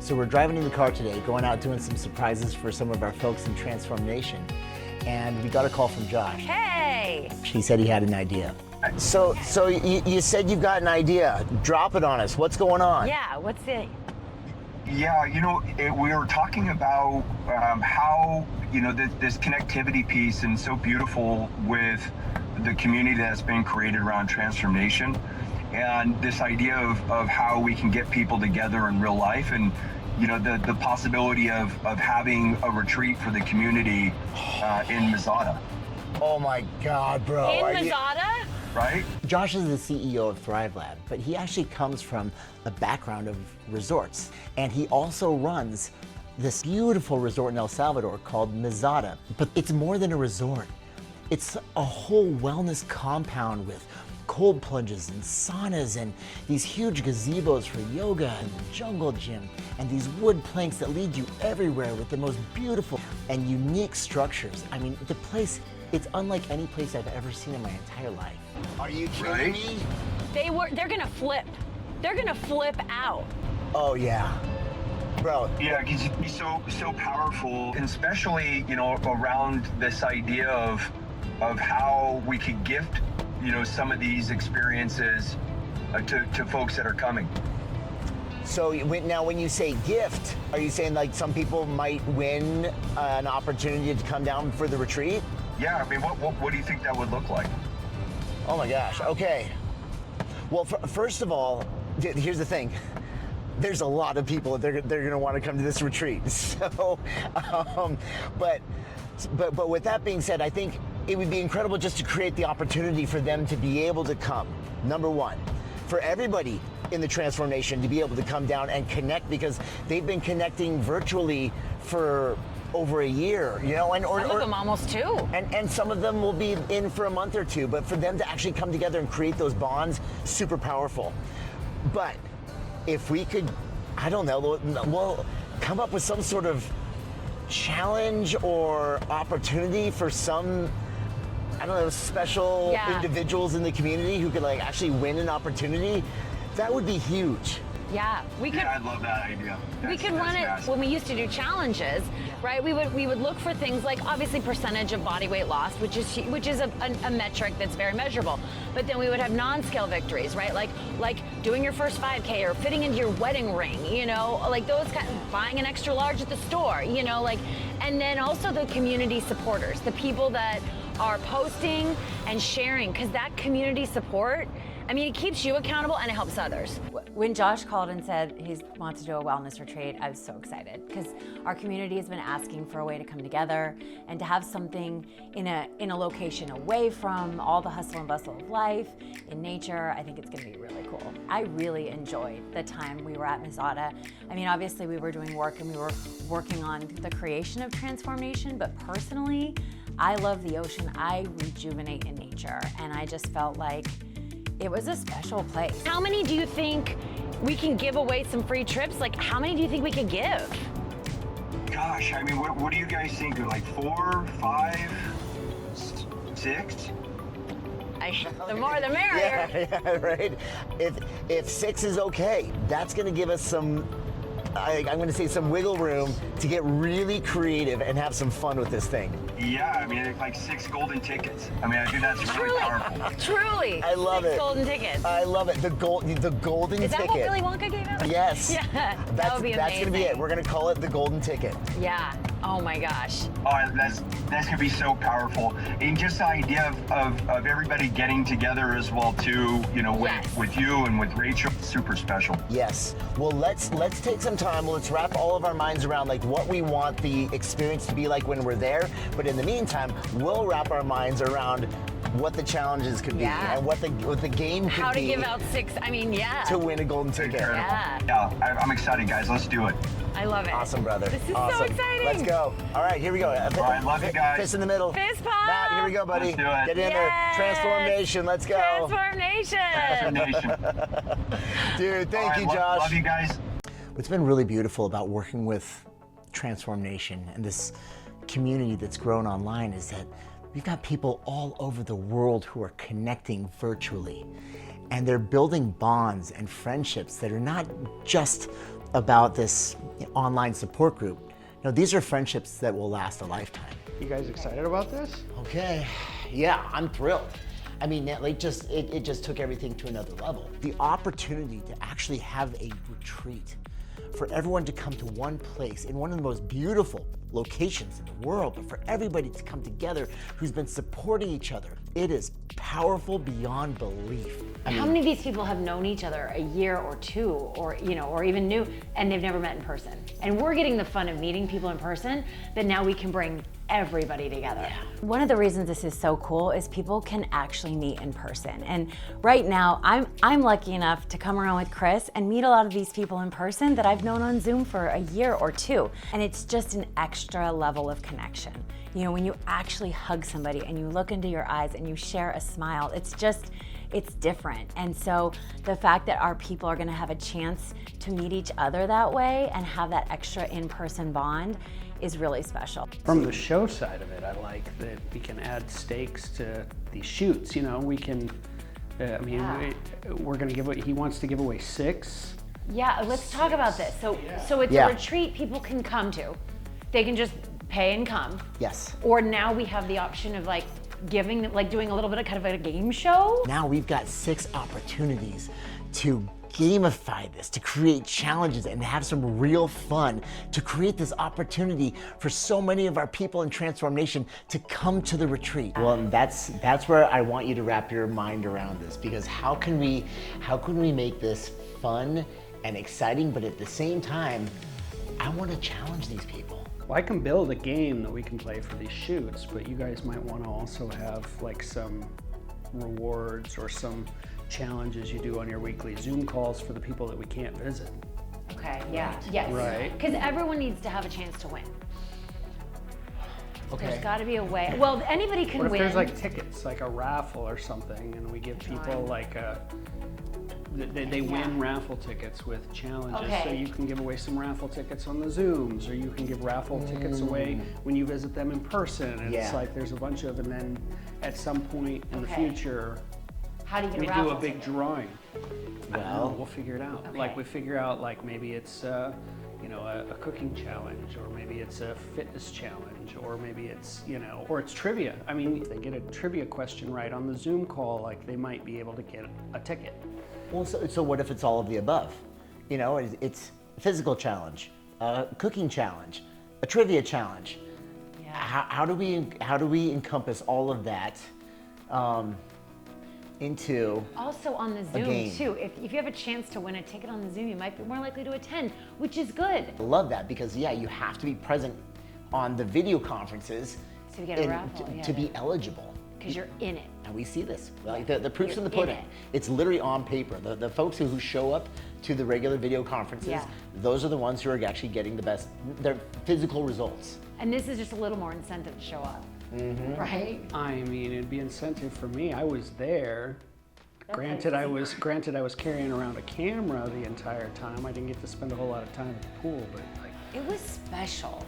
So we're driving in the car today, going out doing some surprises for some of our folks in Transform Nation. And we got a call from Josh. Hey! He said he had an idea. So you said you've got an idea. Drop it on us. What's going on? Yeah, what's it? Yeah, we were talking about how, this connectivity piece and so beautiful with the community that's been created around transformation, and this idea of how we can get people together in real life, and the possibility of having a retreat for the community in Mazada. Oh my God, bro. In Mazada? Right? Josh is the CEO of Thrive Lab, but he actually comes from a background of resorts. And he also runs this beautiful resort in El Salvador called Mazada. But it's more than a resort. It's a whole wellness compound with cold plunges and saunas and these huge gazebos for yoga and the jungle gym and these wood planks that lead you everywhere with the most beautiful and unique structures. I mean, the place, it's unlike any place I've ever seen in my entire life. Are you kidding me? They're gonna flip. They're gonna flip out. Oh yeah. Bro. Yeah, because it'd be so powerful, and especially, around this idea of how we could gift, some of these experiences to folks that are coming. So now when you say gift, are you saying like some people might win an opportunity to come down for the retreat? Yeah, I mean, what do you think that would look like? Oh my gosh, okay. Well, first of all, here's the thing. There's a lot of people that they're gonna want to come to this retreat. So, but with that being said, I think it would be incredible just to create the opportunity for them to be able to come. Number one, for everybody in the Transform Nation to be able to come down and connect, because they've been connecting virtually for over a year, and Some of them almost 2. and some of them will be in for a month or 2, but for them to actually come together and create those bonds, super powerful. But if we could, I don't know, well, come up with some sort of challenge or opportunity for some, I don't know, special individuals in the community who could actually win an opportunity, that would be huge. Yeah, we could. Yeah, I love that idea. We could run it massive. when we used to do challenges, right? We would look for things like obviously percentage of body weight lost, which is a metric that's very measurable. But then we would have non-scale victories, right? Like doing your first 5K or fitting into your wedding ring, like those buying an extra large at the store, and then also the community supporters, the people that are posting and sharing, because that community support, it keeps you accountable and it helps others. When Josh called and said he wants to do a wellness retreat, I was so excited because our community has been asking for a way to come together and to have something in a location away from all the hustle and bustle of life, in nature. I think it's going to be really cool. I really enjoyed the time we were at Mazada. Obviously we were doing work and we were working on the creation of Transform Nation, but personally, I love the ocean. I rejuvenate in nature, and I just felt like it was a special place. How many do you think we can give away some free trips? How many do you think we could give? Gosh, what do you guys think? 4, 5, 6? The more the merrier. Yeah, right. If 6 is okay, that's going to give us some, I'm going to say some wiggle room to get really creative and have some fun with this thing. Yeah, 6 golden tickets. I think that's really powerful. Truly. I love 6 it. golden tickets. I love it. The golden ticket. Is that what Willy Wonka gave out? Yes. Yeah, that would be amazing. That's going to be it. We're going to call it the golden ticket. Yeah. Oh my gosh. Oh, that's gonna be so powerful, and just the idea of everybody getting together as well too. With you and with Rachel, super special. Yes. Well, let's take some time. Let's wrap all of our minds around what we want the experience to be like when we're there. But in the meantime, we'll wrap our minds around what the challenges could be and what the game could be. How to give out 6? To win a golden ticket. Yeah. I'm excited, guys. Let's do it. I love it. Awesome, brother. This is awesome. so exciting. Let's go. All right, here we go. All right, love you guys. Fist in the middle. Fist pump. Matt, here we go, buddy. Let's do it. Get in there. Transform Nation. Let's go. Transform Nation. Dude, thank you, Josh. Love you guys. What's been really beautiful about working with Transform Nation and this community that's grown online is that we've got people all over the world who are connecting virtually. And they're building bonds and friendships that are not just about this online support group. These are friendships that will last a lifetime. You guys excited about this? Okay, yeah, I'm thrilled. I mean, it just took everything to another level. The opportunity to actually have a retreat for everyone to come to one place in one of the most beautiful locations in the world, but for everybody to come together who's been supporting each other. It is powerful beyond belief. How many of these people have known each other a year or two, or or even new, and they've never met in person? And we're getting the fun of meeting people in person, but now we can bring everybody together. Yeah. One of the reasons this is so cool is people can actually meet in person. And right now, I'm lucky enough to come around with Chris and meet a lot of these people in person that I've known on Zoom for a year or two. And it's just an extra level of connection. When you actually hug somebody and you look into your eyes and you share a smile, it's different. And so the fact that our people are gonna have a chance to meet each other that way and have that extra in-person bond is really special. From the show side of it, I like that we can add stakes to these shoots. We can, we're gonna he wants to give away 6. Yeah, let's talk about this. So it's a retreat people can come to. They can just pay and come. Yes. Or now we have the option of giving them, doing a little bit of kind of a game show. Now we've got 6 opportunities to gamify this, to create challenges and have some real fun, to create this opportunity for so many of our people in Transform Nation to come to the retreat. Well, that's where I want you to wrap your mind around this, because how can we make this fun and exciting, but at the same time, I want to challenge these people. Well, I can build a game that we can play for these shoots, but you guys might want to also have some rewards or some challenges you do on your weekly Zoom calls for the people that we can't visit. Okay, yeah, yes. Right. Because everyone needs to have a chance to win. Okay. There's got to be a way. Well, anybody can What if win. there's tickets, like a raffle or something, and we give people they win raffle tickets with challenges. Okay. So you can give away some raffle tickets on the Zooms, or you can give raffle tickets away when you visit them in person. And it's there's a bunch of, and then at some point in the future, how do you get we a raffle do a big ticket? drawing. Well, We'll figure it out. Okay. We figure out maybe it's a cooking challenge, or maybe it's a fitness challenge, or maybe it's or it's trivia. I mean, if they get a trivia question right on the Zoom call, they might be able to get a ticket. Well, so what if it's all of the above? It's a physical challenge, a cooking challenge, a trivia challenge. Yeah. How do we encompass all of that into Also on the Zoom game? too. If you have a chance to win a ticket on the Zoom, you might be more likely to attend, which is good. I love that, because you have to be present on the video conferences So you get a raffle, to be eligible. Because you're in it. And we see this. The proof's in the You're in pudding. it. It's literally on paper. The folks who show up to the regular video conferences, those are the ones who are actually getting their physical results. And this is just a little more incentive to show up, right? I mean, it'd be incentive for me. I was there. Granted, I was carrying around a camera the entire time. I didn't get to spend a whole lot of time at the pool, but It was special.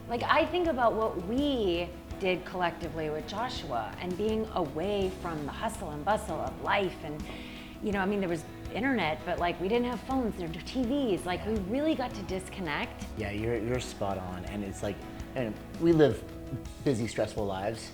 I think about what we did collectively with Joshua and being away from the hustle and bustle of life. And, there was internet, but we didn't have phones, there were TVs. We really got to disconnect. Yeah, you're spot on. And it's and we live busy, stressful lives.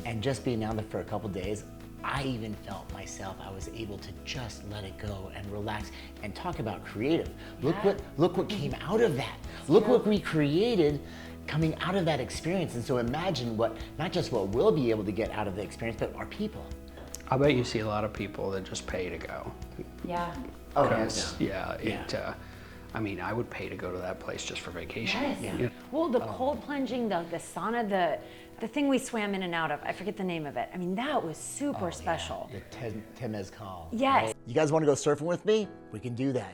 And just being down there for a couple days, I even felt myself, I was able to just let it go and relax and talk about creative. Look what came out of that. Look what we created coming out of that experience. And so imagine not just what we'll be able to get out of the experience, but our people. I bet you see a lot of people that just pay to go. Yeah. Oh, I mean, I would pay to go to that place just for vacation. Yes. Yeah. Well, the cold plunging, the sauna, the thing we swam in and out of, I forget the name of it. I mean, that was super special. The Temazcal. Yes. Right? You guys want to go surfing with me? We can do that.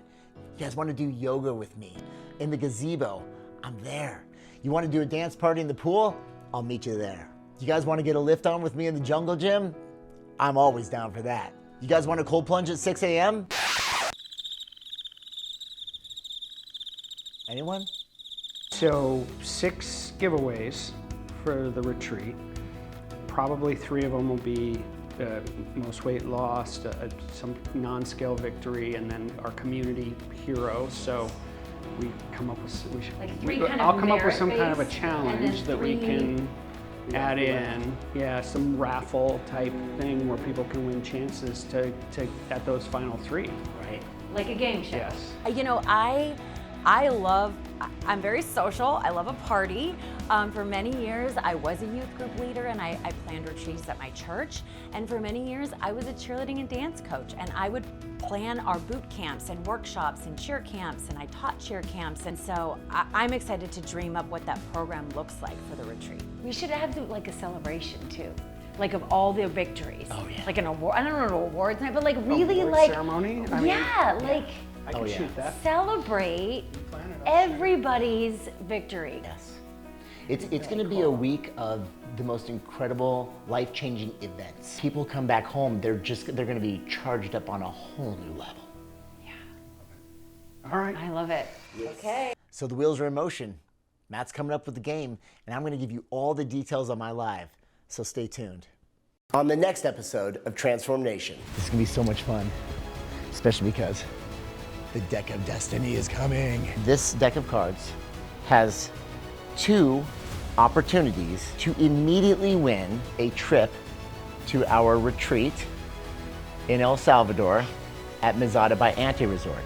You guys want to do yoga with me? In the gazebo, I'm there. You want to do a dance party in the pool? I'll meet you there. You guys want to get a lift on with me in the jungle gym? I'm always down for that. You guys want a cold plunge at 6 a.m.? Anyone? So 6 giveaways for the retreat. Probably 3 of them will be most weight lost, some non-scale victory, and then our community hero. So we come up with, I'll come up with some kind of a challenge that we can add in, some raffle type thing where people can win chances to at those final 3. Right. Like a game show. Yes. You know, I'm very social. I love a party. For many years, I was a youth group leader and I planned retreats at my church. And for many years, I was a cheerleading and dance coach. And I would plan our boot camps and workshops and cheer camps, and I taught cheer camps. And so I'm excited to dream up what that program looks like for the retreat. We should have like a celebration too. Like of all the victories. Oh yeah. Like an award, I don't know, an awards night, but like really Award like ceremony? I mean, like I can shoot that. celebrate everybody's victory. Yes. It's going to be a week of the most incredible, life-changing events. People come back home, they're going to be charged up on a whole new level. All right. I love it. Okay. So the wheels are in motion. Matt's coming up with the game, and I'm going to give you all the details on my live. So stay tuned. On the next episode of Transform Nation. This is going to be so much fun, especially because the Deck of Destiny is coming. This deck of cards has 2 opportunities to immediately win a trip to our retreat in El Salvador at Mesada by Ante Resort.